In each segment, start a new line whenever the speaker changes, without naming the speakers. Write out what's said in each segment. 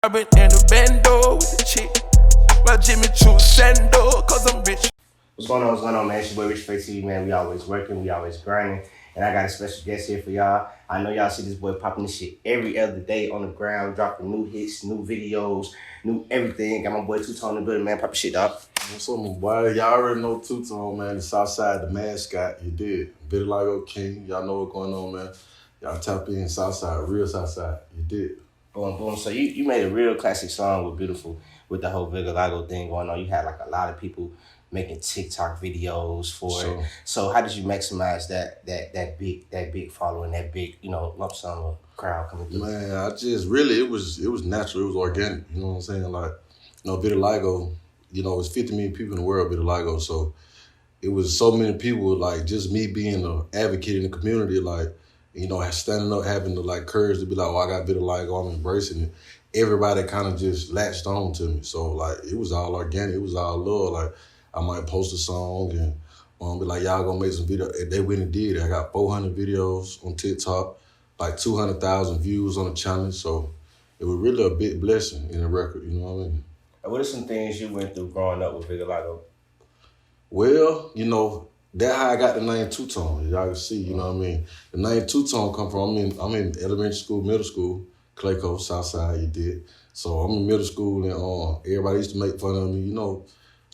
I've been in the bando with the chick. My Jimmy Choo sando, cause I'm rich.
What's going on, man? It's your boy Rich Face TV, man. We always working, we always grinding. And I got a special guest here for y'all. I know y'all see this boy popping this shit every other day on the ground, dropping new hits, new videos, new everything. Got my boy 2WOTONE in the building, man. Pop your shit, dog.
What's up, my boy? Y'all already know 2WOTONE, man. The Southside, the mascot. You did. Vitiligo King. Y'all know what's going on, man. Y'all tap in Southside, real Southside. You did.
Boom, boom. So you made a real classic song with Beautiful, with the whole vitiligo thing going on. You had like a lot of people making TikTok videos for it. So how did you maximize that big following, that big, lump sum of crowd coming through?
Man, I just really, it was natural. It was organic. You know what I'm saying? Like, vitiligo, it's 50 million people in the world, vitiligo. So it was so many people, like just me being an advocate in the community, like, standing up, having the courage to be like, oh, I got vitiligo, I'm embracing it. Everybody kind of just latched on to me. So it was all organic. It was all love. Like, I might post a song and be like, y'all gonna make some video. And they went and did it. I got 400 videos on TikTok, 200,000 views on the channel. So it was really a big blessing in the record, you know what I mean?
And what are some things you went through growing up with vitiligo?
Well, that's how I got the name 2WOTONE. Y'all can see, you know what I mean? The name 2WOTONE come from, I'm in elementary school, middle school, Clay Coast, Southside, you did. So I'm in middle school and everybody used to make fun of me,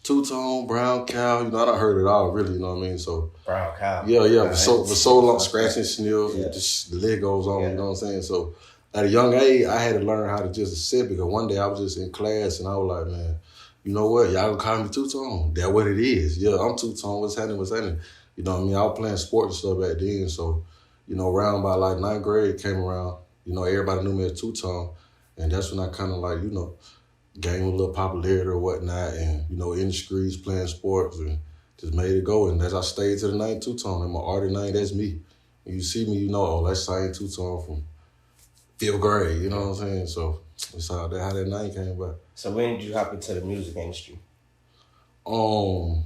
2WOTONE, brown cow, I done heard it all really, you know what I mean? So
brown cow.
Yeah, for so long, scratching sniffs, just the lid goes on, you know what I'm saying? So at a young age, I had to learn how to just accept, because one day I was just in class and I was like, man, you know what? Y'all gonna call me 2WOTONE. That's what it is. Yeah, I'm 2WOTONE. What's happening? You know what I mean? I was playing sports and stuff back then. So, around by ninth grade came around, everybody knew me as 2WOTONE. And that's when I kind of gained a little popularity or whatnot. And, in the streets playing sports and just made it go. And as I stayed to the name 2WOTONE, and my artist name, that's me. And you see me, that's Same 2WOTONE from 5th grade, you know what I'm saying? So that's how that name came about.
So when did you hop into the music industry?
Well,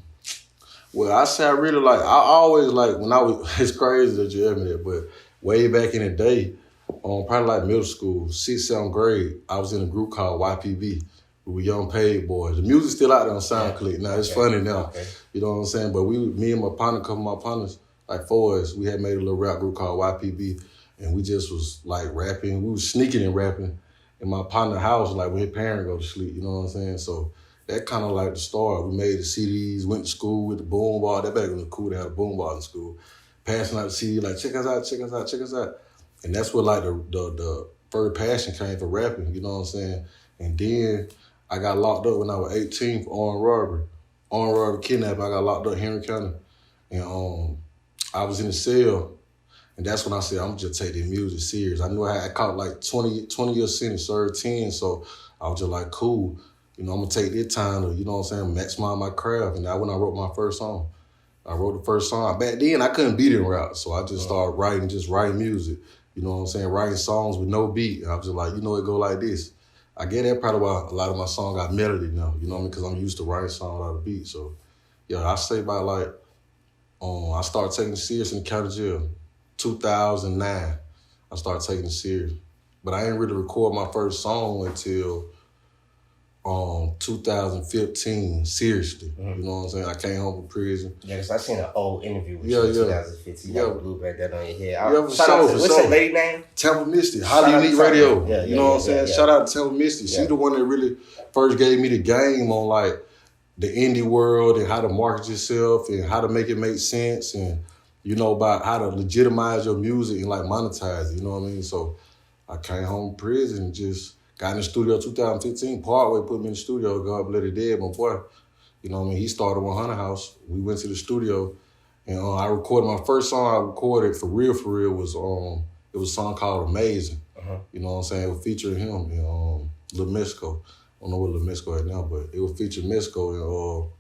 I say I really I always when I was, it's crazy that you admit it, but way back in the day, probably middle school, 6th, 7th grade, I was in a group called YPB. We were Young Paid Boys. The music's still out there on SoundClick. Now, it's funny now, you know what I'm saying? But me and my partner, a couple of my partners, 4 of us, we had made a little rap group called YPB, and we just was rapping. We was sneaking and rapping in my partner's house, when his parents go to sleep, you know what I'm saying? So that kind of the start. We made the CDs, went to school with the boombox. That back when it was cool to have a boombox in school. Passing out the CD, check us out, check us out, check us out. And that's where the first passion came for rapping, you know what I'm saying? And then I got locked up when I was 18 for armed robbery. Armed robbery, kidnapping. I got locked up in Henry County. And I was in the cell. And that's when I said, I'm just take this music serious. I knew I caught 20 years sentence, served 10. So I was just cool. I'm going to take this time to, maximize my craft. And that's when I wrote my first song. I wrote the first song. Back then, I couldn't beat it rap. So I just started writing music. You know what I'm saying? Writing songs with no beat. And I was just it go like this. I get that probably why a lot of my songs got melody now. You know what I mean? Because I'm used to writing songs out of beat. So, yeah, I say by I started taking it serious in the county jail. 2009, I started taking it serious. But I didn't really record my first song until 2015, seriously. You know what I'm saying? I came home from prison.
Yeah, because I seen an old interview with you in 2015. You got a blue back that on your head.
For sure.
What's that lady name?
Temple Misty, Holly Unique Radio. You know what I'm saying?
Yeah.
Shout out to Temple Misty. She the one that really first gave me the game on the indie world and how to market yourself and how to make it make sense and about how to legitimize your music and monetize it, you know what I mean? So I came home from prison and just got in the studio 2015. Partway put me in the studio, God bless the dead, my boy. You know what I mean? He started 100 House. We went to the studio and I recorded my first song I recorded for real was it was a song called Amazing. You know what I'm saying? It was featuring him and Lil Mesco. I don't know what Lil Mesco is now, but it was featuring Mesco and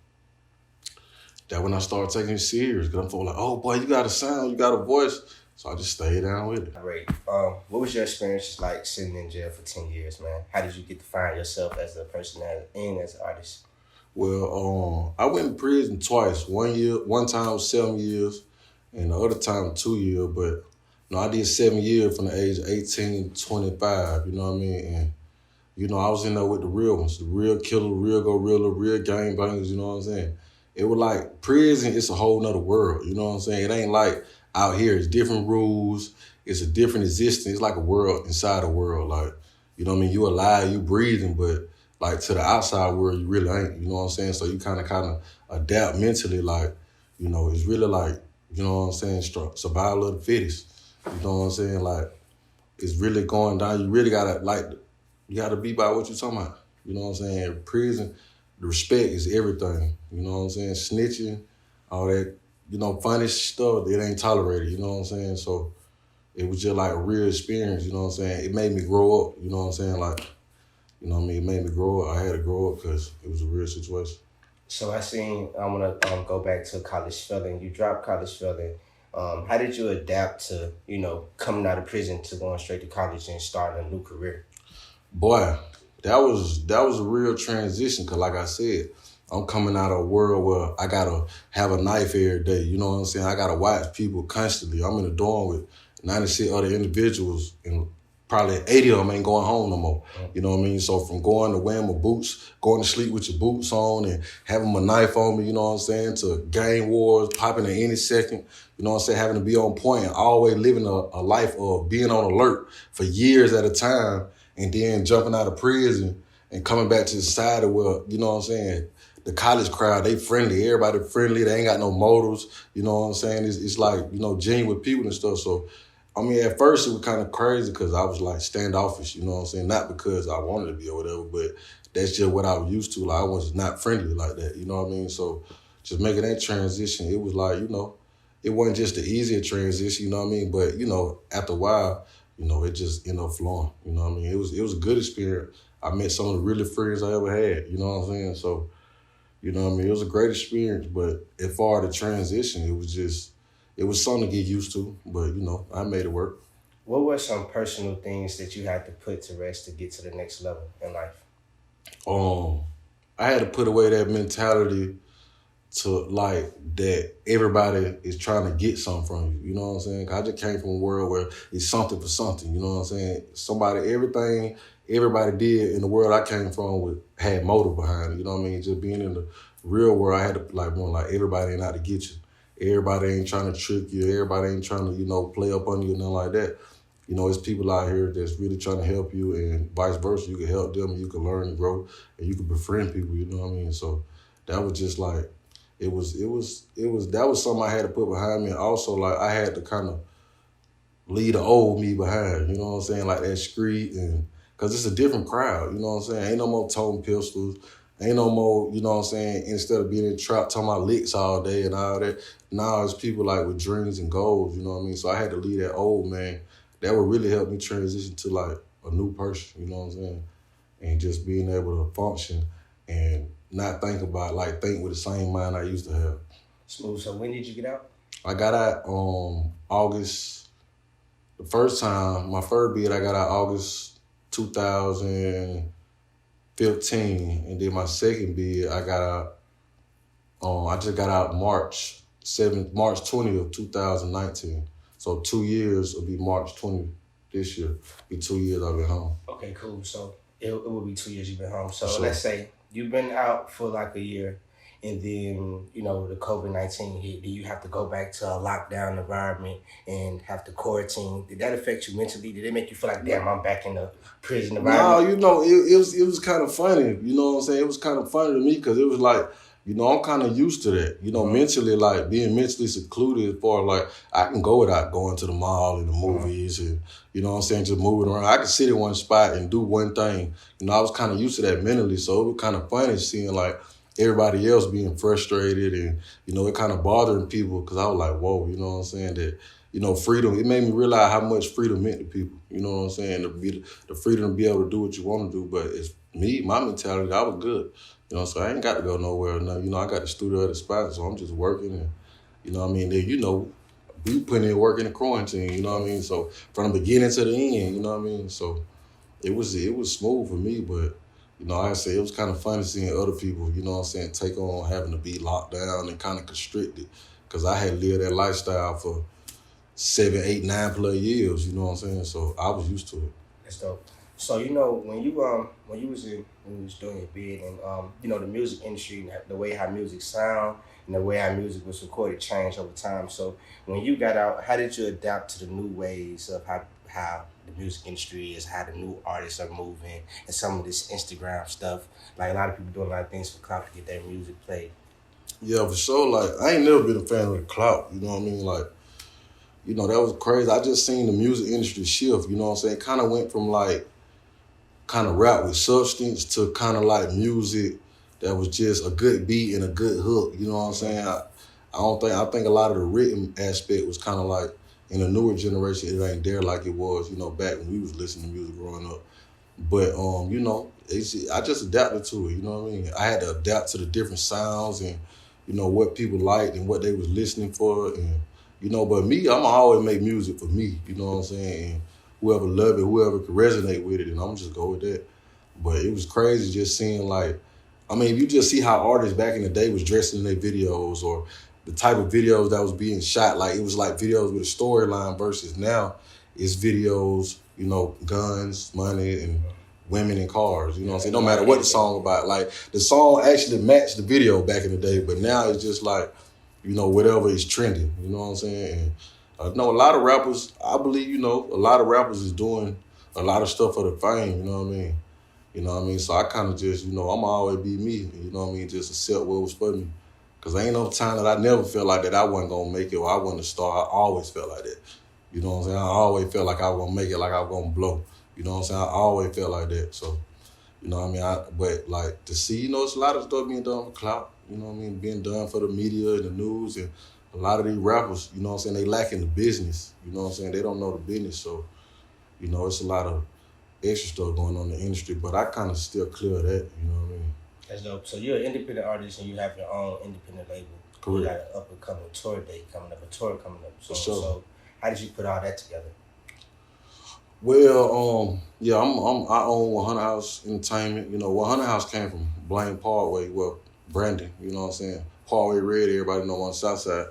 that when I started taking it serious, because I'm feeling oh boy, you got a sound, you got a voice. So I just stayed down with it.
Great. What was your experience sitting in jail for 10 years, man? How did you get to find yourself as a person and as an artist?
Well, I went to prison twice. One time was 7 years, and the other time 2 years. But I did 7 years from the age of 18 to 25. You know what I mean? And You know, I was in there with the real ones, the real killer, real gorilla, real gangbangers, you know what I'm saying? It was like prison, it's a whole nother world, you know what I'm saying? It ain't like out here, it's different rules, it's a different existence, it's like a world inside a world, like, you know what I mean? You alive, you breathing, but like to the outside world, you really ain't, you know what I'm saying? So you kind of adapt mentally, like, you know, it's really like, you know what I'm saying, survival of the fittest, you know what I'm saying? Like, it's really going down, you really gotta, like, you gotta be by what you're talking about, you know what I'm saying? Prison, the respect is everything, you know what I'm saying? Snitching, all that, you know, funny stuff, it ain't tolerated, you know what I'm saying? So it was just like a real experience, you know what I'm saying? It made me grow up, you know what I'm saying? Like, you know what I mean? It made me grow up. I had to grow up because it was a real situation.
So I want to go back to College Felon. You dropped College Felon. How did you adapt to, you know, coming out of prison to going straight to college and starting a new career?
Boy, that was a real transition because, like I said, I'm coming out of a world where I got to have a knife every day. You know what I'm saying? I got to watch people constantly. I'm in the dorm with 96 other individuals, and probably 80 of them ain't going home no more. You know what I mean? So from going to wearing my boots, going to sleep with your boots on and having my knife on me, you know what I'm saying, to gang wars, popping at any second, you know what I'm saying, having to be on point and always living a life of being on alert for years at a time, and then jumping out of prison and coming back to society where, you know what I'm saying, the college crowd, they friendly, everybody friendly, they ain't got no motives, you know what I'm saying? It's like, you know, genuine people and stuff. So, I mean, at first it was kind of crazy because I was like standoffish, you know what I'm saying? Not because I wanted to be or whatever, but that's just what I was used to. Like, I was not friendly like that, you know what I mean? So just making that transition, it was like, you know, it wasn't just the easier transition, you know what I mean? But, you know, after a while, you know, it just ended up flowing, you know what I mean? It was a good experience. I met some of the really friends I ever had, you know what I'm saying? So, you know what I mean? It was a great experience, but as far as the transition, it was something to get used to, but, you know, I made it work.
What were some personal things that you had to put to rest to get to the next level in life?
I had to put away that mentality to, like, that everybody is trying to get something from you, you know what I'm saying? 'Cause I just came from a world where it's something for something, you know what I'm saying? Everything everybody did in the world I came from had motive behind it, you know what I mean? Just being in the real world, I had to, like, more like everybody ain't out to get you. Everybody ain't trying to trick you. Everybody ain't trying to, you know, play up on you, nothing like that. You know, it's people out here that's really trying to help you, and vice versa. You can help them, and you can learn and grow, and you can befriend people, you know what I mean? So that was just like, that was something I had to put behind me. And also, like, I had to kind of leave the old me behind, you know what I'm saying? Like that street, and because it's a different crowd, you know what I'm saying? Ain't no more toting pistols. Ain't no more, you know what I'm saying, instead of being in the trap talking about licks all day and all that, now it's people like with dreams and goals, you know what I mean? So I had to leave that old man. That would really help me transition to like a new person, you know what I'm saying? And just being able to function and not think about, like, think with the same mind I used to have.
Smooth. So when did you get out?
I got out August, the first time, my first bid, I got out August 2015, and then my second bid, I got out, I just got out March 20th, 2019. So 2 years will be March 20th this year. Be 2 years I've been home.
Okay, cool. So it will be 2 years you've been home. So
Sure.
Let's say you've been out for like a year, and then, you know, the COVID-19 hit. Do you have to go back to a lockdown environment and have to quarantine? Did that affect you mentally? Did it make you feel like, damn, I'm back in the prison environment?
No, you know, it was kind of funny. You know what I'm saying? It was kind of funny to me because it was like, you know, I'm kind of used to that. You know, mentally, like being mentally secluded as far as like I can go without going to the mall and the movies and, you know what I'm saying, just moving around. I could sit in one spot and do one thing. You know, I was kind of used to that mentally. So it was kind of funny seeing like everybody else being frustrated and, you know, it kind of bothering people because I was like, whoa, you know what I'm saying? That, you know, freedom, it made me realize how much freedom meant to people. You know what I'm saying? The freedom to be able to do what you want to do. But it's me, my mentality, I was good. You know, so I ain't got to go nowhere. Now, you know, I got the studio at the spot, so I'm just working. And, you know what I mean? Then, you know, we putting in work in the quarantine, you know what I mean? So from the beginning to the end, you know what I mean? So it was smooth for me, but, you know, like I said, it was kind of funny seeing other people, you know what I'm saying, take on having to be locked down and kind of constricted because I had lived that lifestyle for 7, 8, 9+ years, you know what I'm saying? So I was used to it.
That's dope. So when you was doing your bid and the music industry and the way how music sound and the way how music was recorded changed over time. So when you got out, how did you adapt to the new ways of how the music industry is, how the new artists are moving, and some of this Instagram stuff? Like a lot of people doing a lot of things for clout to get their music played.
Yeah, for sure. Like, I ain't never been a fan of the clout. You know what I mean? Like, that was crazy. I just seen the music industry shift. You know what I'm saying? Kind of went from like kind of rap with substance to kind of like music that was just a good beat and a good hook. You know what I'm saying? I think a lot of the written aspect was kind of like in the newer generation, it ain't there like it was, back when we was listening to music growing up. But I just adapted to it. You know what I mean? I had to adapt to the different sounds and what people liked and what they was listening for, and But me, I'ma always make music for me. You know what I'm saying? And whoever love it, whoever can resonate with it, and I'm just go with that. But it was crazy just seeing if you just see how artists back in the day was dressing in their videos or the type of videos that was being shot, like it was like videos with a storyline versus now it's videos, guns, money, and women in cars. You know what I'm saying? No matter what the song about. Like the song actually matched the video back in the day, but now it's just like, whatever is trending. You know what I'm saying? And a lot of rappers, I believe, a lot of rappers is doing a lot of stuff for the fame. You know what I mean? So I kind of just, I'ma always be me. You know what I mean? Just accept what was for me. Because ain't no time that I never felt like that I wasn't going to make it or I wasn't a star. I always felt like that. You know what I'm saying? I always felt like I was going to make it, like I was going to blow. You know what I'm saying? I always felt like that. So, but like to see, it's a lot of stuff being done for clout. You know what I mean? Being done for the media and the news, and a lot of these rappers, you know what I'm saying, they lacking the business. You know what I'm saying? They don't know the business. So, it's a lot of extra stuff going on in the industry, but I kind of still clear that, you know what I mean?
That's dope. So you're an independent artist and you have your own independent label.
Correct.
You got an up and coming tour date coming up, a tour coming up. So,
sure.
So how did you put all that together?
Well, I own 100 House Entertainment. 100 House came from Blaine Parkway, Brandon, you know what I'm saying? Parkway Red, everybody know on the south side.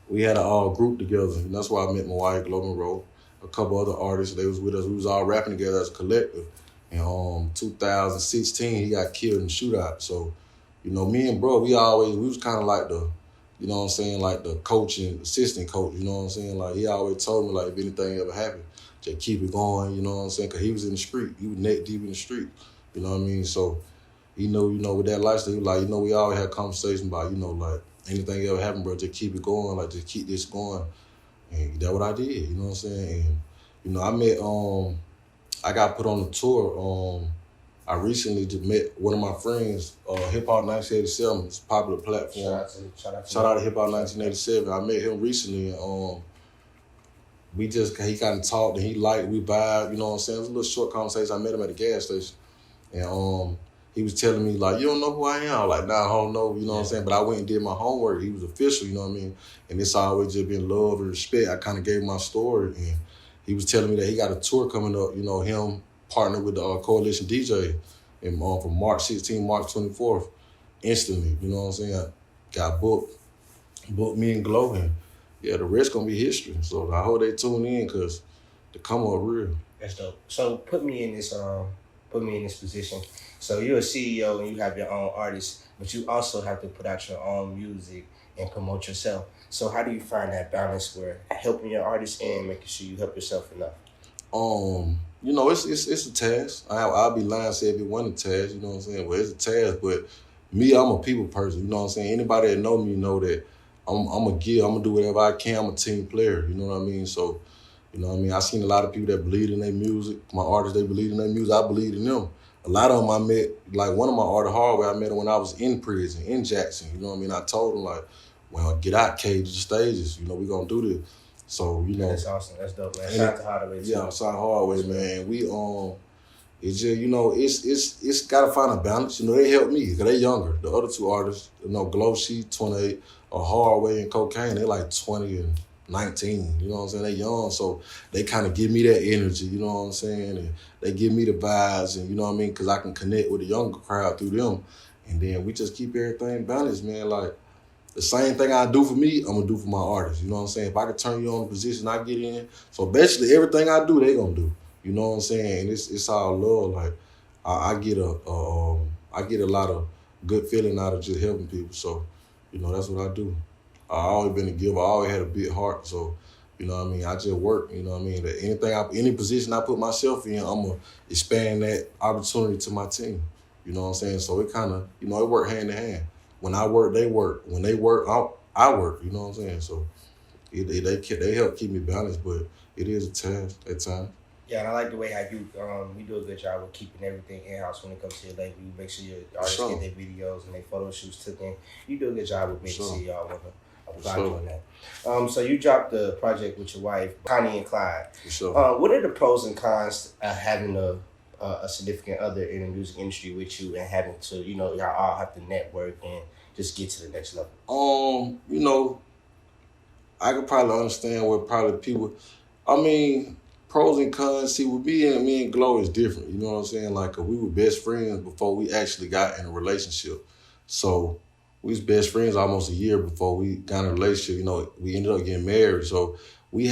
We had a group together, and that's where I met my wife, Global Road. A couple other artists, they was with us. We was all rapping together as a collective. In 2016, he got killed in the shootout. So, me and bro, we was kind of like the, like the coach and assistant coach, you know what I'm saying? Like, he always told me, like, if anything ever happened, just keep it going, you know what I'm saying? Because he was in the street. He was neck deep in the street, you know what I mean? So, with that lifestyle, he was like, we always had conversations about, like, anything ever happened, bro, just keep it going, like, just keep this going. And that's what I did, you know what I'm saying? And, I met, I got put on the tour. I recently just met one of my friends, Hip Hop 1987. It's a popular platform. Shout out to Hip Hop 1987. I met him recently. He kind of talked and we vibed, you know what I'm saying? It was a little short conversation. I met him at the gas station. And he was telling me, like, you don't know who I am? I was like, nah, I don't know, you know what I'm saying? But I went and did my homework. He was official, you know what I mean? And it's always just been love and respect. I kind of gave him my story. And he was telling me that he got a tour coming up, him partnered with the Coalition DJ and from March 16th, March 24th, instantly, you know what I'm saying? Got booked me and Glow, and yeah, the rest gonna be history. So I hope they tune in because the come up real.
That's dope. So put me in this position. So you're a CEO and you have your own artists, but you also have to put out your own music and promote yourself. So how do you find that balance where helping your artists and making sure you help yourself enough?
It's a task. I'll be lying say if it wasn't a task, you know what I'm saying? Well, it's a task, but me, I'm a people person, you know what I'm saying? Anybody that know me know that I'm gonna give, I'm gonna do whatever I can. I'm a team player, you know what I mean? So, you know what I mean? I seen a lot of people that believe in their music. My artists, they believe in their music. I believe in them. A lot of them I met, like one of my artists, Hardway, I met him when I was in prison, in Jackson, you know what I mean? I told him, like, well, get out, Cage, the stages, we gonna do this. So,
That's awesome. That's dope, man. Shout out to Hardway, too.
Yeah, shout out to Hardway, man. We, it's just, it's gotta find a balance. They help me, because they younger. The other two artists, Glow, she 28, Hardway and Cocaine, they like 20 and 19, you know what I'm saying? They young, so they kind of give me that energy, you know what I'm saying? And they give me the vibes, and you know what I mean? Because I can connect with the younger crowd through them. And then we just keep everything balanced, man. Like, the same thing I do for me, I'm going to do for my artists, you know what I'm saying? If I can turn you on the position I get in, so basically everything I do, they going to do. You know what I'm saying? And it's all love. Like I get a lot of good feeling out of just helping people. So, that's what I do. I always been a giver. I always had a big heart. So, what I mean? I just work. You know what I mean? That any position I put myself in, I'm gonna expand that opportunity to my team. You know what I'm saying? So it kind of, it work hand in hand. When I work, they work. When they work, I work. You know what I'm saying? So they help keep me balanced, but it is a task at times.
Yeah, and I like the way how you do a good job with keeping everything in-house when it comes to your label. You make sure your artists get their videos and their photo shoots taken. You do a good job with making sure y'all want to doing that. So you dropped the project with your wife, Connie and Clyde. What are the pros and cons of having a significant other in the music industry with you and having to, y'all all have to network and just get to the next level?
I could probably understand what probably people, pros and cons. See, with me and Glow is different. You know what I'm saying? Like, we were best friends before we actually got in a relationship. So we was best friends almost a year before we got in a relationship. We ended up getting married. So we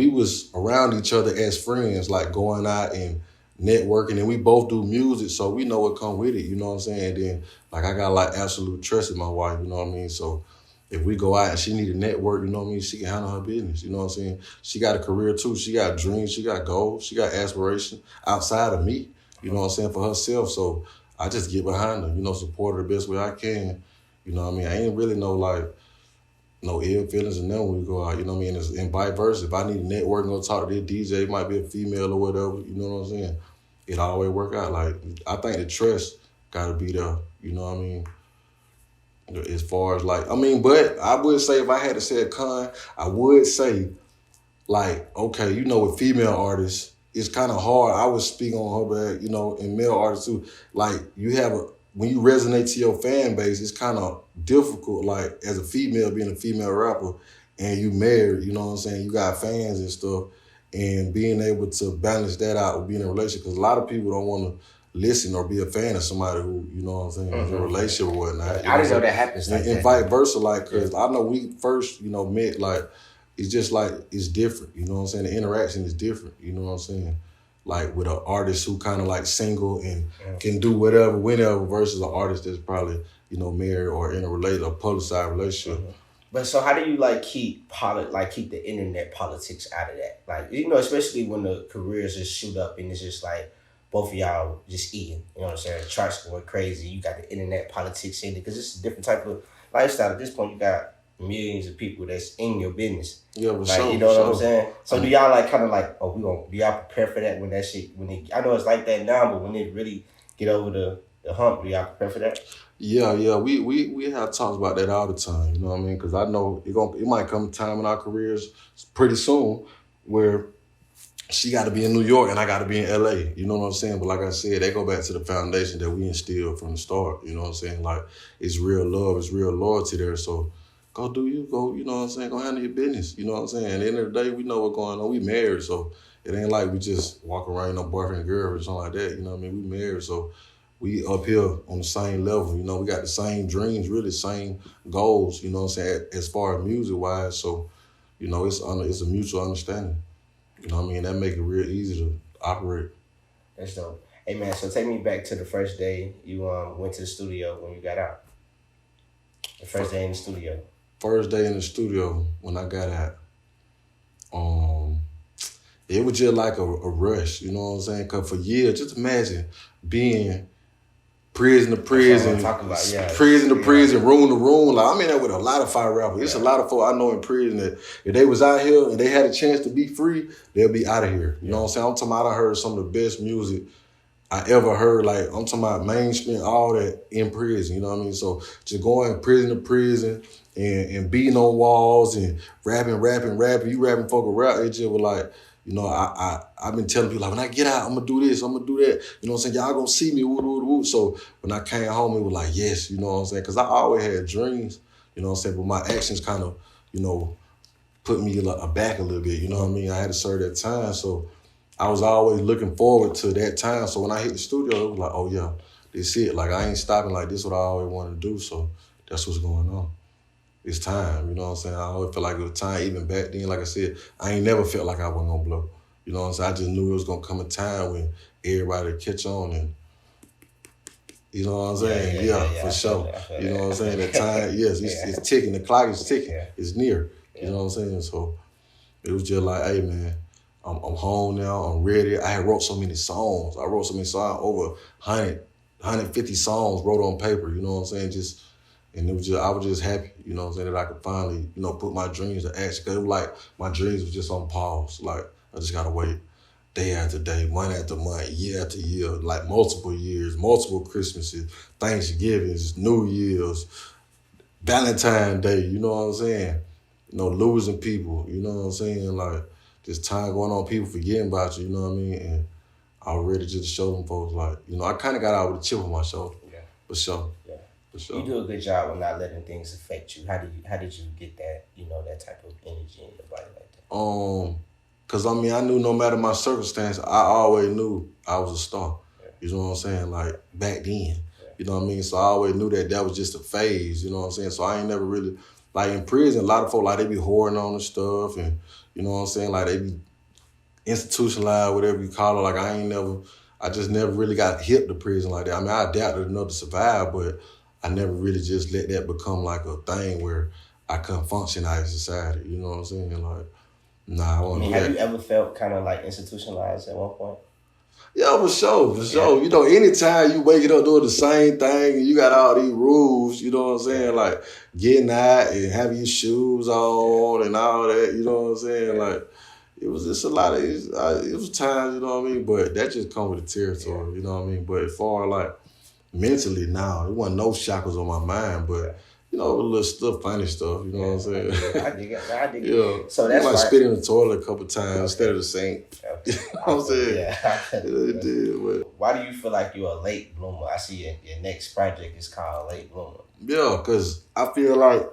was around each other as friends, like going out and networking, and we both do music, so we know what come with it. You know what I'm saying? And then, I got absolute trust in my wife. You know what I mean? So if we go out and she need a network, you know what I mean, she can handle her business. You know what I'm saying? She got a career too. She got dreams. She got goals. She got aspirations outside of me. You know what I'm saying? For herself. So I just get behind her. Support her the best way I can. You know what I mean? I ain't really no ill feelings and then when we go out. You know what I mean? And vice versa. If I need a network and go talk to this DJ, it might be a female or whatever. You know what I'm saying? It always work out. I think the trust gotta be there. You know what I mean? As far as but I would say if I had to say a con, I would say okay, with female artists, it's kind of hard. I would speak on her, but and male artists too. When you resonate to your fan base, it's kind of difficult. As a female, being a female rapper, and you married, you know what I'm saying? You got fans and stuff, and being able to balance that out with being in a relationship, because a lot of people don't want to listen or be a fan of somebody who, you know what I'm saying, is in a relationship or whatnot.
I didn't know that happens
and vice versa, because I know we first, met, it's just it's different, you know what I'm saying? The interaction is different, you know what I'm saying? With an artist who kind of single and can do whatever, whenever, versus an artist that's probably, married or in a publicized relationship.
But so how do you keep the internet politics out of that? Especially when the careers just shoot up and it's just both of y'all just eating, you know what I'm saying? Charts going crazy. You got the internet politics in it because it's a different type of lifestyle. At this point, you got millions of people that's in your business.
Yeah,
you know what I'm saying? So do y'all do y'all prepare for that when I know it's like that now, but when it really get over the hump, do y'all prepare for that?
Yeah, we have talks about that all the time. You know what I mean? Because I know it might come a time in our careers pretty soon where she got to be in New York and I got to be in LA. You know what I'm saying? But like I said, they go back to the foundation that we instilled from the start. You know what I'm saying? It's real love, it's real loyalty there. So go do you, you know what I'm saying? Go handle your business. You know what I'm saying? At the end of the day, we know what's going on. We married, so it ain't like we just walk around, no boyfriend and girlfriend or something like that. You know what I mean? We married, so we up here on the same level. We got the same dreams, really same goals, you know what I'm saying, as far as music-wise. So, it's a mutual understanding. You know what I mean? That make it real easy to operate.
That's dope. Hey, man, so take me back to the first day you went to the studio when you got out. The first day in the studio.
First day in the studio when I got out. It was just like a rush, you know what I'm saying? Because for years, just imagine being prison to prison, prison to prison, room to room. I'm in there with a lot of fire rappers. It's a lot of folk I know in prison that if they was out here and they had a chance to be free, they'll be out of here. You know what I'm saying? I'm talking about I heard some of the best music I ever heard. I'm talking about mainstream, all that in prison. You know what I mean? So just going prison to prison and beating on walls and rapping. You rapping folk a rap. It just was I've been telling people, when I get out, I'm going to do this, I'm going to do that. You know what I'm saying? Y'all going to see me, woo. So when I came home, it was yes, you know what I'm saying? Because I always had dreams, you know what I'm saying? But my actions kind of, put me back a little bit, you know what I mean? I had to serve that time. So I was always looking forward to that time. So when I hit the studio, it was oh, yeah, this it. I ain't stopping. This is what I always wanted to do. So that's what's going on. It's time, you know what I'm saying? I always felt like it was time, even back then, like I said, I ain't never felt like I wasn't gonna blow. You know what I'm saying? I just knew it was gonna come a time when everybody would catch on and you know what I'm saying? Yeah, for sure. You know what I'm saying? The time, yes, it's ticking. The clock is ticking. It's near. You know what I'm saying? So it was just like, hey man, I'm home now. I'm ready. I had wrote so many songs. Over 150 songs wrote on paper. You know what I'm saying? And I was just happy. You know what I'm saying? That I could finally, put my dreams to action. Cause it was like my dreams was just on pause. Like I just gotta wait. Day after day, month after month, year after year, like multiple years, multiple Christmases, Thanksgivings, New Year's, Valentine's Day, you know what I'm saying? Losing people, you know what I'm saying? Like, just time going on, people forgetting about you, you know what I mean? And I was ready just to show them folks, like, I kind of got out with a chip on my shoulder. Yeah. For sure. Yeah. For sure.
You do a good job of not letting things affect you. How did you get that, that type of energy in your body like that?
Because, I knew no matter my circumstance, I always knew I was a star. Yeah. You know what I'm saying? Like, back then. Yeah. You know what I mean? So I always knew that was just a phase, you know what I'm saying? So I ain't never really, like in prison, a lot of folks, like, they be hoarding on the stuff and, you know what I'm saying? Like, they be institutionalized, whatever you call it. Like, I just never really got hip to prison like that. I adapted enough to survive, but I never really just let that become like a thing where I couldn't function out in society. You know what I'm saying? Like, nah, I won't do that.
Have you ever felt kind of like institutionalized at one point?
Yeah, for sure. Yeah. Anytime you waking up doing the same thing and you got all these rules, you know what I'm saying? Like getting out and having your shoes on and all that, you know what I'm saying? Like it was just a lot of, it was times, you know what I mean? But that just come with the territory, you know what I mean? But as far as like mentally now, there wasn't no shackles on my mind, but a little stuff, funny stuff, you know what I'm saying?
I dig it. Yeah. So that's
like spit in the toilet a couple times instead of the sink.
Okay.
You know what I'm saying?
Yeah.
It did, but.
Why do you feel like you're a late bloomer? I see your next project is called Late Bloomer.
Yeah, because I feel like,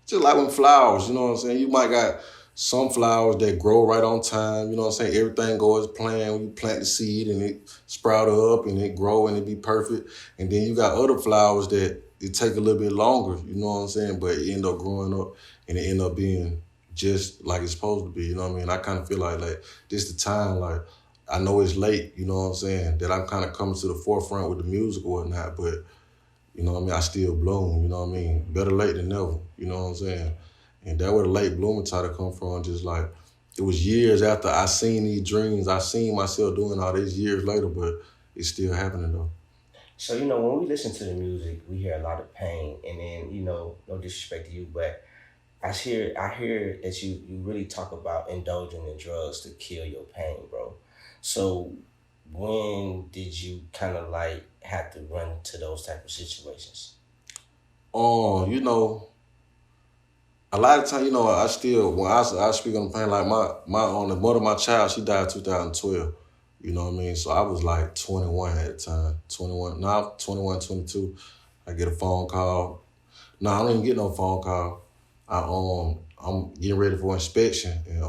just like when flowers, you know what I'm saying? You might got some flowers that grow right on time, you know what I'm saying? Everything goes as planned. When you plant the seed and it sprout up and it grow and it be perfect. And then you got other flowers that it take a little bit longer, you know what I'm saying? But it end up growing up and it end up being just like it's supposed to be, you know what I mean? I kind of feel like this the time, like, I know it's late, you know what I'm saying? That I'm kind of coming to the forefront with the music or whatnot, but, you know what I mean? I still bloom, you know what I mean? Better late than never, you know what I'm saying? And that where the late bloomer title come from, just like, it was years after I seen these dreams, I seen myself doing all these years later, but it's still happening though.
So, when we listen to the music, we hear a lot of pain, and then, no disrespect to you, but I hear that you really talk about indulging in drugs to kill your pain, bro. So when did you kind of like have to run to those type of situations?
A lot of times, I still, when I speak on the pain, like the mother of my child, she died in 2012. You know what I mean? So I was like 21 at the time. 21, now 21, 22. I get a phone call. No, I don't even get no phone call. I'm getting ready for inspection, and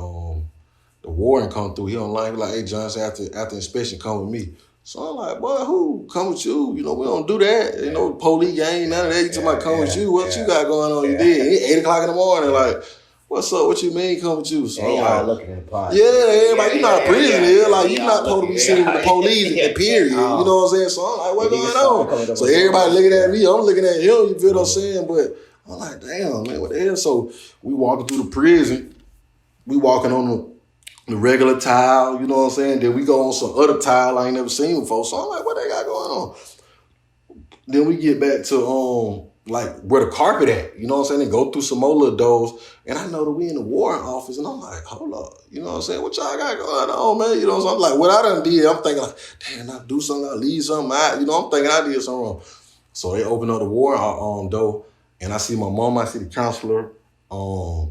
the warden come through. He don't like hey Johnson, after inspection, come with me. So I'm like, boy, who come with you? We don't do that. Police ain't none of that. You talking about come with you? What you got going on? You did. It's 8 o'clock in the morning. Like, what's up? What you mean come with you? So
I'm like, looking in the pot.
Yeah, everybody, you're not prison here. Like, you're not supposed to be sitting with the police, period. You know what I'm saying? So I'm like, what's going on? So everybody looking at me. I'm looking at him. You feel what I'm saying? But I'm like, damn, man, what the hell? So we walking through the prison. We walking on the regular tile, you know what I'm saying? Then we go on some other tile I ain't never seen before. So I'm like, what they got going on? Then we get back to where the carpet at, you know what I'm saying? And go through some more little doors. And I know that we in the warrant office, and I'm like, hold up, you know what I'm saying? What y'all got going on, man? You know what I'm saying? I'm like, what I done did, I'm thinking like, damn, I do something, I leave something out. You know, I'm thinking I did something wrong. So they open up the warrant door, and I see my mom, I see the counselor, I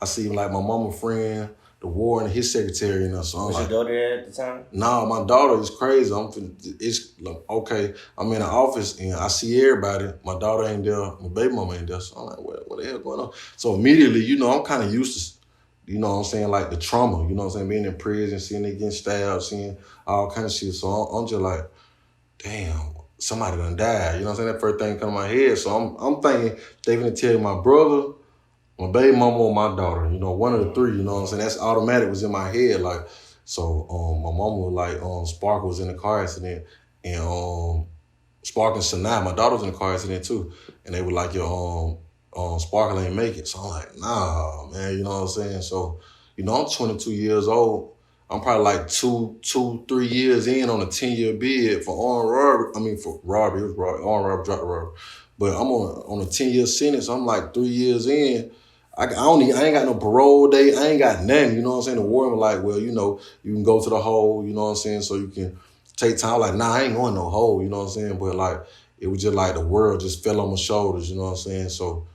see like my mama friend, the warden, and his secretary, and so I'm
was
like,
your daughter there at the time?
No, my daughter is crazy. It's like, okay. I'm in the office and I see everybody. My daughter ain't there. My baby mama ain't there. So I'm like, what the hell going on? So immediately, I'm kind of used to, you know what I'm saying, like the trauma. You know what I'm saying, being in prison, seeing it getting stabbed, seeing all kind of shit. So I'm just like, damn, somebody done died. You know what I'm saying? That first thing come to my head. So I'm thinking they gonna tell my brother, My baby mama or my daughter, you know, one of the three, you know what I'm saying? That's automatic was in my head. Like, so my mama was like, Spark was in a car accident, and Spark and Sanaa, my daughter was in a car accident too. And they were like, yo, Sparkle ain't make it. So I'm like, nah, man, you know what I'm saying? So, you know, I'm 22 years old. I'm probably like 3 years in on a 10-year bid for armed robbery. I mean, for robbery, it was robbery, armed robbery, drug robbery. But I'm on a 10-year sentence. I'm like 3 years in. I ain't got no parole date. I ain't got nothing. You know what I'm saying? The warden was like, well, you know, you can go to the hole. You know what I'm saying? So you can take time. Like, nah, I ain't going no hole. You know what I'm saying? But like, it was just like the world just fell on my shoulders. You know what I'm saying? So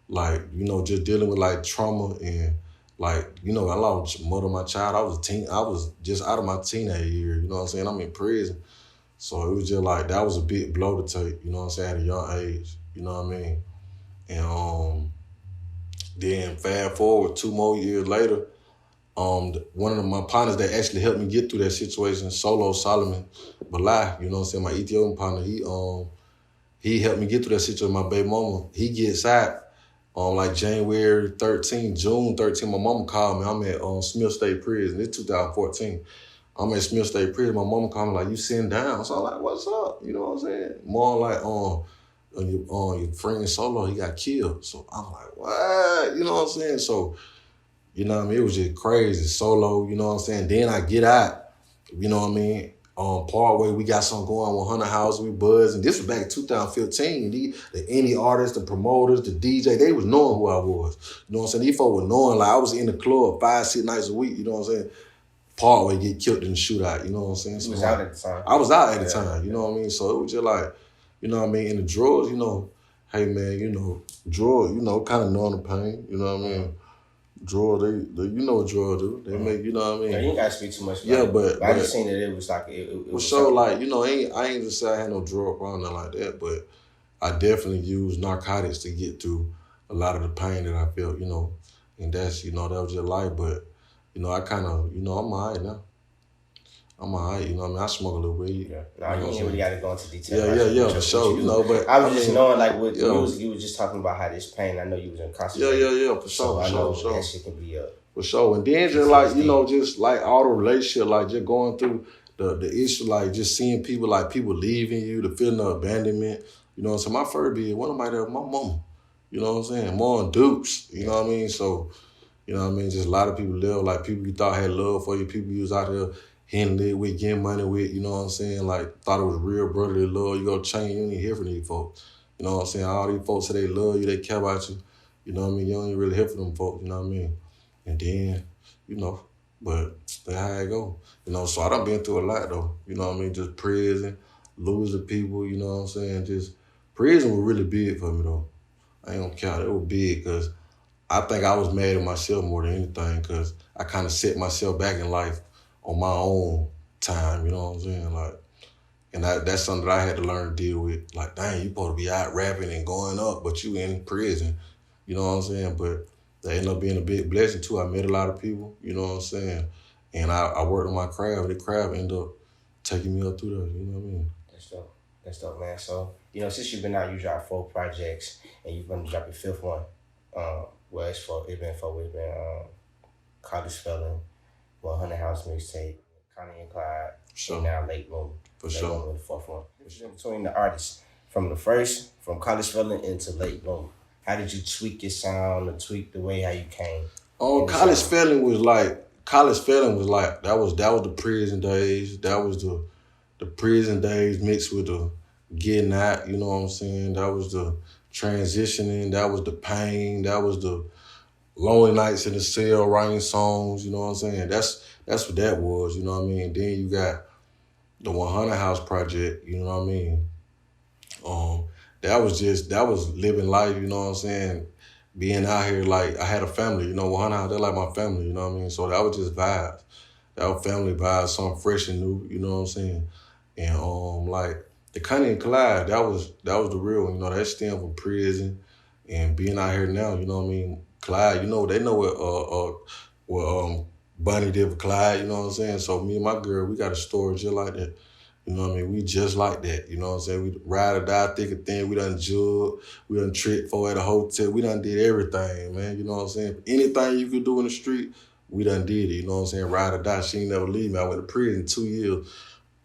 like, you know, just dealing with like trauma and like, you know, I lost mother of my child. I was just out of my teenage year. You know what I'm saying? I'm in prison. So it was just like, that was a big blow to take. You know what I'm saying? At a young age. You know what I mean? And then fast forward 2 more years later, one of my partners that actually helped me get through that situation, Solo Solomon Balai, you know what I'm saying, my Ethiopian partner, he helped me get through that situation with my baby mama. He gets out like January 13, June 13, my mama called me. I'm at Smith State Prison. It's 2014. I'm at Smith State Prison. My mama called me like, you sitting down? So I'm like, what's up? You know what I'm saying? More like, your friend Solo, he got killed. So I'm like, what? You know what I'm saying? So, you know what I mean? It was just crazy. Solo, you know what I'm saying? Then I get out, you know what I mean? Partway, we got something going on 100 House, we buzz. And this was back in 2015. The indie artists, the promoters, the DJ, they was knowing who I was. You know what I'm saying? These folks were knowing, like I was in the club 5-6 nights a week, you know what I'm saying? Partway get killed in the shootout, you know what I'm saying? So
You was out at the time.
I was out at the time, you know what I mean? So it was just like, you know what I mean? In the drugs, you know, hey man, you know, drugs, you know, kind of knowing the pain, you know what I mean? Drugs, they you know what drugs do. They make, you know what I mean?
Yeah, you ain't gotta speak too much about
yeah,
it.
but
I just seen that it was like, it
for
was
sure,
something.
like, you know, I ain't just say I had no drug problem, nothing like that, but I definitely used narcotics to get through a lot of the pain that I felt, you know, and that's, you know, that was just life, but, you know, I kind of, you know, I'm all right now. I'm all right, you know what I mean? I smoke a little weed.
Yeah. No, you ain't really got to go into detail.
Yeah, for sure, you know, but
I was just knowing, like, with the music, you was just talking about how this pain, I know you was incarcerated.
Yeah, for sure,
So I know
for
that shit can be up.
For sure. And then just like, you know, just like all the relationship, like just going through the issue, like just seeing people, like people leaving you, the feeling of abandonment. You know what I'm saying? My first bid, one of my mama. You know what I'm saying? More on dupes. You know what I mean? So, you know what I mean? Just a lot of people live, like people you thought had love for you, people you was out here handling it with, getting money with, you know what I'm saying? Like thought it was real brotherly love. You go change, you don't even hear from these folks. You know what I'm saying? All these folks say they love you, they care about you. You know what I mean? You don't even really hear from them folks, you know what I mean? And then, you know, but that's how it go. You know, so I done been through a lot though. You know what I mean? Just prison, losing people, you know what I'm saying? Just prison was really big for me though. I ain't gonna count. It was big because I think I was mad at myself more than anything because I kind of set myself back in life on my own time, you know what I'm saying? Like, and that's something that I had to learn to deal with. Like, dang, you supposed to be out rapping and going up, but you in prison. You know what I'm saying? But that ended up being a big blessing too. I met a lot of people, you know what I'm saying? And I worked on my craft. The craft ended up taking me up through there, you know what I mean?
That's dope, man. So, you know, since you've been out, you dropped 4 projects and you're going to drop your 5th one. It's been College Felon, 100 House Mixtape, Connie and Clyde,
Sure.
and now Late Bloom.
For sure.
Late Bloom with the 4th one. Between the artists, from College Felon into Late Bloom, how did you tweak your sound or tweak the way how you came?
College Felon was like, that was the prison days. That was the prison days mixed with the getting out, you know what I'm saying? That was the transitioning, that was the pain, that was the lonely nights in the cell writing songs, you know what I'm saying? That's what that was, you know what I mean? Then you got the 100 House Project, you know what I mean? That was living life, you know what I'm saying? Being out here, like, I had a family, you know, 100 House, they're like my family, you know what I mean? So that was just vibes. That was family vibes, something fresh and new, you know what I'm saying? And like the Connie and Clyde, that was the real one, you know, that stemmed from prison and being out here now, you know what I mean? Clyde, you know, they know what Bunny did for Clyde, you know what I'm saying? So me and my girl, we got a story just like that. You know what I mean? We just like that. You know what I'm saying? We ride or die, thick or thin. We done jug. We done trick for at a hotel. We done did everything, man. You know what I'm saying? Anything you could do in the street, we done did it. You know what I'm saying? Ride or die. She ain't never leave me. I went to prison 2 years.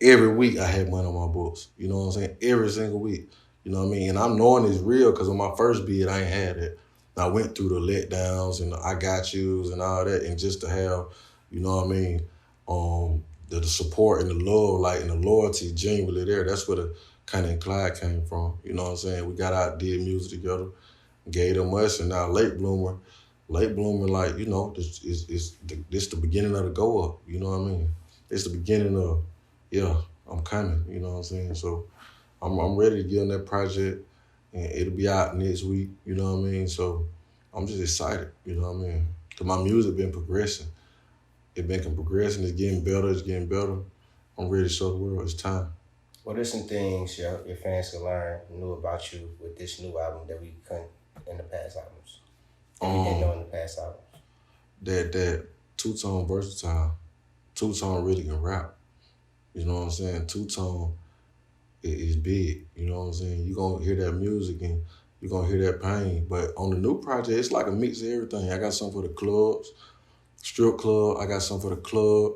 Every week I had money on my books. You know what I'm saying? Every single week. You know what I mean? And I'm knowing it's real because on my first bid, I ain't had it. I went through the letdowns and the I got yous and all that. And just to have, you know what I mean, the support and the love, like, and the loyalty genuinely there. That's where the kind of Clyde came from. You know what I'm saying? We got out, did music together, gave them us, and now Late Bloomer, like, you know, this the beginning of the go up. You know what I mean? It's the beginning of, yeah, I'm coming. You know what I'm saying? So I'm ready to get on that project, and it'll be out next week. You know what I mean? So I'm just excited. You know what I mean? Cause my music been progressing. It's been progressing. It's getting better. It's getting better. I'm ready to show the world it's time.
What are some things your fans can learn new about you with this new album that we couldn't in the past albums? That we didn't know in the past albums.
That 2WOTONE versatile. 2WOTONE really can rap. You know what I'm saying? 2WOTONE is big. You know what I'm saying? You're going to hear that music and you're going to hear that pain. But on the new project, it's like a mix of everything. I got something for the clubs, strip club. I got something for the club.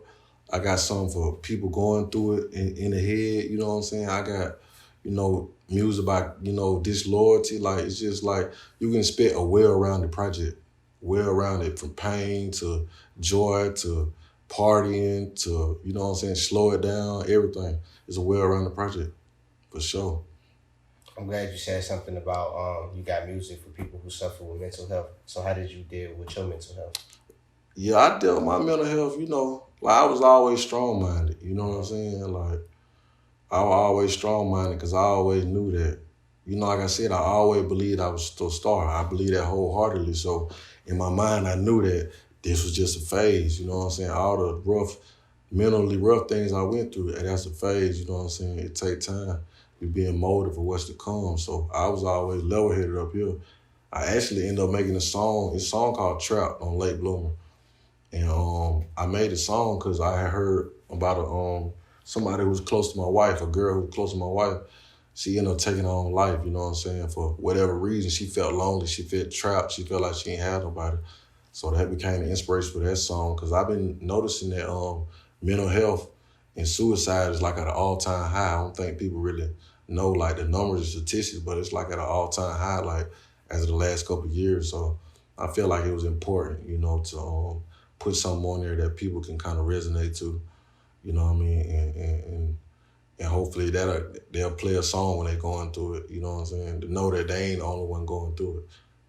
I got something for people going through it in the head. You know what I'm saying? I got, you know, music about, you know, disloyalty. Like, it's just like you can expect a well-rounded project. Well-rounded from pain to joy to partying to, you know what I'm saying, slow it down, everything. It's a well-rounded project, for sure.
I'm glad you said something about you got music for people who suffer with mental health. So how did you deal with your mental health? Yeah,
I dealt with my mental health, you know, like I was always strong-minded, you know what I'm saying? Like, I was always strong-minded because I always knew that, you know, like I said, I always believed I was still a star. I believed that wholeheartedly. So in my mind, I knew that this was just a phase, you know what I'm saying? All the mentally rough things I went through, and that's a phase, you know what I'm saying? It takes time. You're being molded for what's to come. So I was always level-headed up here. I actually ended up making a song called Trap on Late Bloomer. And I made a song because I had heard about somebody who was close to my wife, a girl who was close to my wife. She ended up taking her own life, you know what I'm saying? For whatever reason, she felt lonely, she felt trapped, she felt like she ain't had nobody. So that became the inspiration for that song because I've been noticing that mental health and suicide is like at an all-time high. I don't think people really know like the numbers and statistics, but it's like at an all-time high like as of the last couple of years. So I feel like it was important, you know, to put something on there that people can kind of resonate to, you know what I mean? And hopefully they'll play a song when they're going through it, you know what I'm saying? To know that they ain't the only one going through it,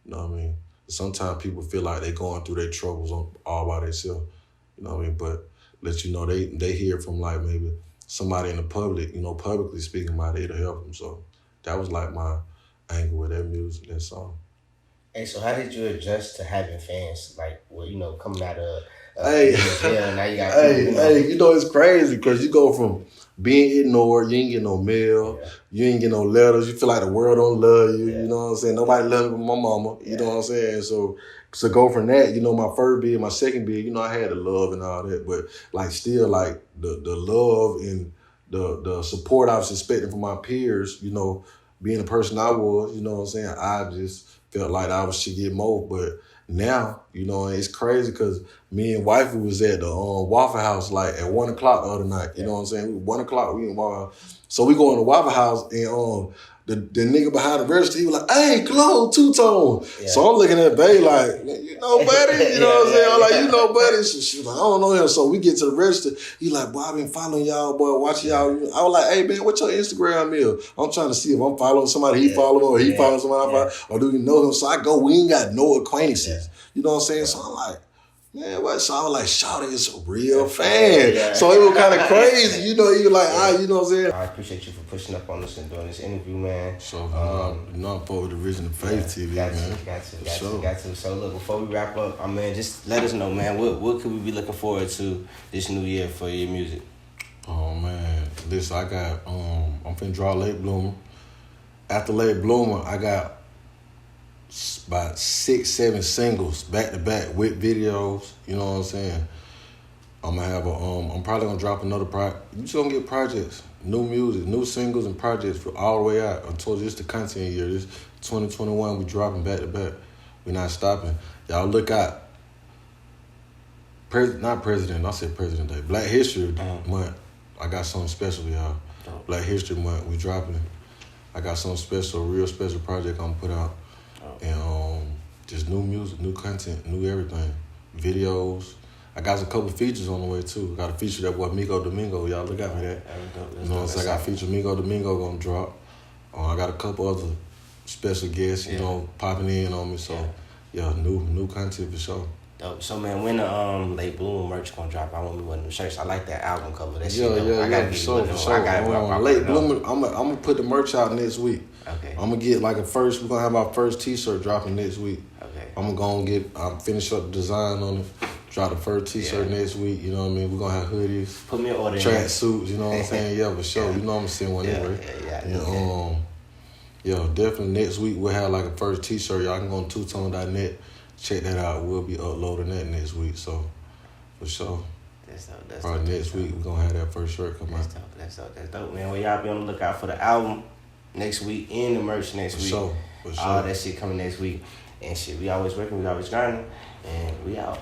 you know what I mean? Sometimes people feel like they're going through their troubles all by themselves, you know what I mean? But let you know they hear from like maybe somebody in the public, you know, publicly speaking about it to help them. So that was like my angle with that music, that song.
Hey, so how did you adjust to having fans? Like, well, you know, coming out of
jail,
now you got
you know, it's crazy because you go from being ignored, you ain't get no mail, you ain't get no letters, you feel like the world don't love you, you know what I'm saying? Nobody loves me but my mama, you know what I'm saying? So go from that, you know, my first bid, my second bid, you know, I had the love and all that, but like still like the love and the support I was expecting from my peers, you know, being the person I was, you know what I'm saying? I just felt like I should get more, but now, you know, it's crazy because me and wifey was at the Waffle House like at 1 o'clock the other night. You know what I'm saying? 1 o'clock, we in Waffle House. So we go in the Waffle House and the nigga behind the register, he was like, "Hey, Chloe, 2WOTONE." Yeah. So I'm looking at Bay like, "You know, buddy," you know what I'm saying? I'm like, "You know, buddy." She's like, "I don't know him." So we get to the register. He like, "Boy, I've been following y'all, boy, watching y'all." I was like, "Hey, man, what's your Instagram is?" I'm trying to see if I'm following somebody he follow or he following somebody I follow, or do we know him? So I go, we ain't got no acquaintances. You know what I'm saying? So I'm like, man, what? So I was like, Shawty is a real fan. Yeah. So it was kind of crazy. You know, you like, you know what I'm saying?
I appreciate you for pushing up on us and doing this interview, man.
So, you know, I'm part of the Vision of Faith TV,
got
man.
Got to. So, look, before we wrap up, man, just let us know, man, what could we be looking forward to this new year for your music?
Oh, man. Listen, I got, I'm finna draw Late Bloomer. After Late Bloomer, I got about 6-7 singles back to back with videos. You know what I'm saying? I'm gonna have I'm probably gonna drop another project. You just gonna get projects. new music, new singles and projects for all the way out until this the content year. This 2021, we dropping back to back. We not stopping. Y'all look out. Not President, I said President Day. Black History Month. I got something special, y'all. Black History Month, we dropping it. I got something special, a real special project I'm gonna put out. And just new music, new content, new everything. Videos. I got a couple features on the way too. Got a feature that boy Migo Domingo. Y'all look out for that. You know what I'm saying? I got a feature Migo Domingo gonna drop. I got a couple other special guests, you know, popping in on me. So yeah, new content for sure.
Dope. So man, when the Late Bloom merch gonna drop? I want me one of them shirts. I like that album cover. That shit.
I gotta get one of them. I gotta Late Bloom. I'm gonna put the merch out next week.
Okay.
I'm gonna get like we're gonna have our first T-shirt dropping next week.
Okay.
I'm finish up the design on it. Drop the first T-shirt next week. You know what I mean? We're gonna have hoodies.
Put me an order.
Track suits. You know what I'm saying? Yeah, for sure. You know I'm gonna send one anyway. Yeah, definitely next week we'll have like a first T-shirt. Y'all can go on 2WOTONE.net. Check that out. We'll be uploading that next week. So, for sure.
That's
probably next week we're gonna have that first shirt come out.
That's dope, man. Well, y'all be on the lookout for the album next week and the merch next week.
For sure.
All that shit coming next week. And shit, we always working, we always grinding, and we out.